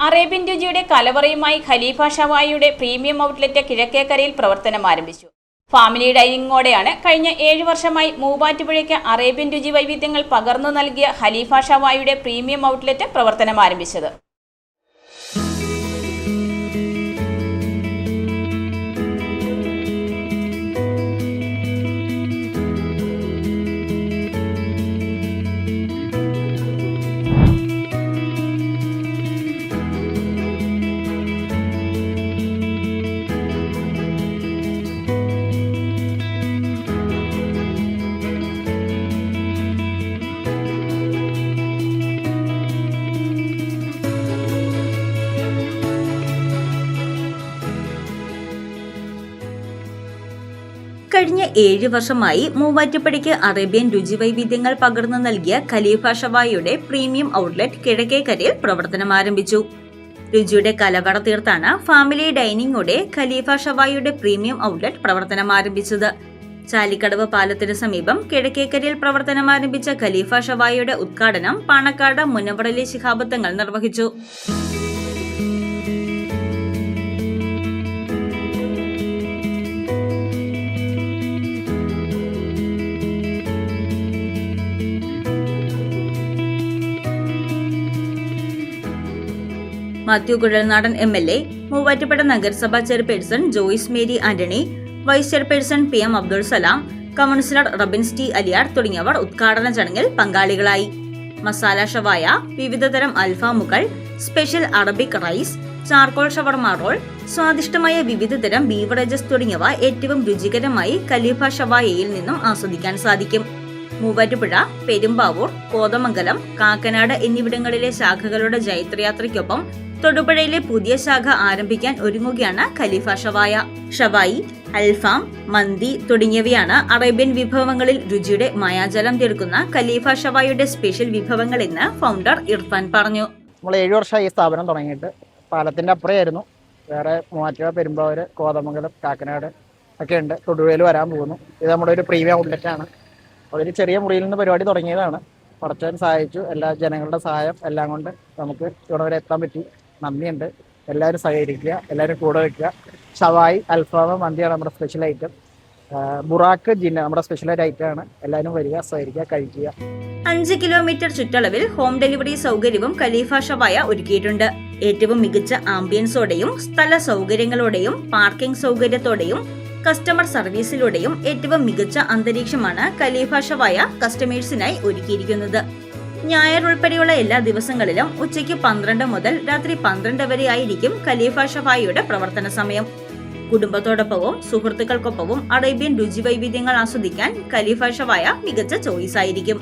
Arabian രുചിയുടെ കലവറയുമായി ഖലീഫ ഷവായിയുടെ premium outlet കിഴക്കേക്കരയിൽ പ്രവർത്തനം ആരംഭിച്ചു. ഫാമിലി ഡൈനിങ്ങോടെയാണ് കഴിഞ്ഞ 7 വർഷമായി മൂവാറ്റുപുഴയ്ക്ക് അറേബ്യൻ രുചി വൈവിധ്യങ്ങൾ പകർന്നു നൽകിയ ഖലീഫ ഷവായിയുടെ പ്രീമിയം ഔട്ട്ലെറ്റ് പ്രവർത്തനം ആരംഭിച്ചത്. കഴിഞ്ഞ 7 വർഷമായി മൂവാറ്റുപുഴയ്ക്ക് അറേബ്യൻ രുചി വൈവിധ്യങ്ങൾ പകർന്നു നൽകിയ ഖലീഫ ഷവായിയുടെ പ്രീമിയം ഔട്ട്ലെറ്റ് കിഴക്കേക്കരയിൽ പ്രവർത്തനം ആരംഭിച്ചു. രുചിയുടെ കലവറ തീർത്താണ് ഫാമിലി ഡൈനിങ്ങോടെ ഖലീഫ ഷവായിയുടെ പ്രീമിയം ഔട്ട്ലെറ്റ് പ്രവർത്തനം ആരംഭിച്ചത്. ചാലിക്കടവ് പാലത്തിന് സമീപം കിഴക്കേക്കരയിൽ പ്രവർത്തനം ആരംഭിച്ച ഖലീഫ ഷവായിയുടെ ഉദ്ഘാടനം പാണക്കാട് മുനവറലി ശിഹാബ് തങ്ങൾ നിർവഹിച്ചു. മാത്യു കുഴൽനാടൻ MLA, മൂവാറ്റുപുഴ നഗരസഭാ chairperson Joyce Mary Antony, vice chairperson PM Abdul Salam, councillor Rabins T Aliyar തുടങ്ങിയവർ ഉദ്ഘാടന ചടങ്ങിൽ പങ്കാളികളായി. മസാല ഷവായ, വിവിധതരം അൽഫാമുകൾ, special Arabic rice, charcoal shawarma roll, സ്വാദിഷ്ടമായ വിവിധതരം ബീവറേജസ് തുടങ്ങിയവ ഏറ്റവും രുചികരമായി ഖലീഫ ഷവായയിൽ നിന്നും ആസ്വദിക്കാൻ സാധിക്കും. മൂവാറ്റുപുഴ, പെരുമ്പാവൂർ, കോതമംഗലം, കാക്കനാട് എന്നിവിടങ്ങളിലെ ശാഖകളുടെ ജൈത്രയാത്രയ്ക്കൊപ്പം തൊടുപുഴയിലെ പുതിയ ശാഖ ആരംഭിക്കാൻ ഒരുങ്ങുകയാണ് ഖലീഫ ഷവായ. ഷവായി, അൽഫാം, മന്തി തുടങ്ങിയവയാണ് അറേബ്യൻ വിഭവങ്ങളിൽ രുചിയുടെ മായാജലം തീർക്കുന്ന ഖലീഫ ഷവായുടെ സ്പെഷ്യൽ വിഭവങ്ങൾ എന്ന് ഫൗണ്ടർ ഇർഫാൻ പറഞ്ഞു. നമ്മൾ 7 വർഷമായി ഈ സ്ഥാപനം തുടങ്ങിയിട്ട്. പാലത്തിന്റെ അപ്പുറമായിരുന്നു. വേറെ മൂവാറ്റുപുഴ, പെരുമ്പാവൂർ, കോതമംഗലം, കാക്കനാട് ഒക്കെ ഉണ്ട്. തൊടുപുഴയിൽ വരാൻ പോകുന്നു. ഇത് നമ്മുടെ ഒരു പ്രീമിയം ഔട്ട്ലെറ്റ് ആണ്. ഒരു ചെറിയ മുറിയിൽ നിന്ന് പരിപാടി തുടങ്ങിയതാണ്. പടച്ചവൻ സഹായിച്ചു. എല്ലാ ജനങ്ങളുടെ സഹായം എല്ലാം കൊണ്ട് നമുക്ക് ഇവിടെ വരെ എത്താൻ പറ്റി. നന്ദിയുണ്ട്. എല്ലാവരും സഹകരിക്കുക, എല്ലാവരും കൂടെ വയ്ക്കുക. ഷവായി, അൽഫാം, മന്തിയാണ് നമ്മുടെ സ്പെഷ്യൽ ഐറ്റം. ബുറാക്ക്, ജിന്ന നമ്മുടെ സ്പെഷ്യൽ ഐറ്റം ആണ്. എല്ലാവരും വരിക, സഹകരിക്കുക, കഴിക്കുക. 5 കിലോമീറ്റർ ചുറ്റളവിൽ ഹോം ഡെലിവറി സൗകര്യവും ഖലീഫ ഷവായ ഒരുക്കിയിട്ടുണ്ട്. ഏറ്റവും മികച്ച ആംബിയൻസോടെയും സ്ഥല സൗകര്യങ്ങളോടെയും പാർക്കിംഗ് സൗകര്യത്തോടെയും കസ്റ്റമർ സർവീസിലൂടെയും ഏറ്റവും മികച്ച അന്തരീക്ഷമാണ് ഖലീഫ ഷവായ കസ്റ്റമേഴ്സിനായി ഒരുക്കിയിരിക്കുന്നത്. ഞായർ ഉൾപ്പെടെയുള്ള എല്ലാ ദിവസങ്ങളിലും ഉച്ചയ്ക്ക് 12 മുതൽ രാത്രി 12 വരെ ആയിരിക്കും ഖലീഫ ഷവായയുടെ പ്രവർത്തന സമയം. കുടുംബത്തോടൊപ്പവും സുഹൃത്തുക്കൾക്കൊപ്പവും അറേബ്യൻ രുചി വൈവിധ്യങ്ങൾ ആസ്വദിക്കാൻ ഖലീഫ ഷവായ മികച്ച ചോയ്സ് ആയിരിക്കും.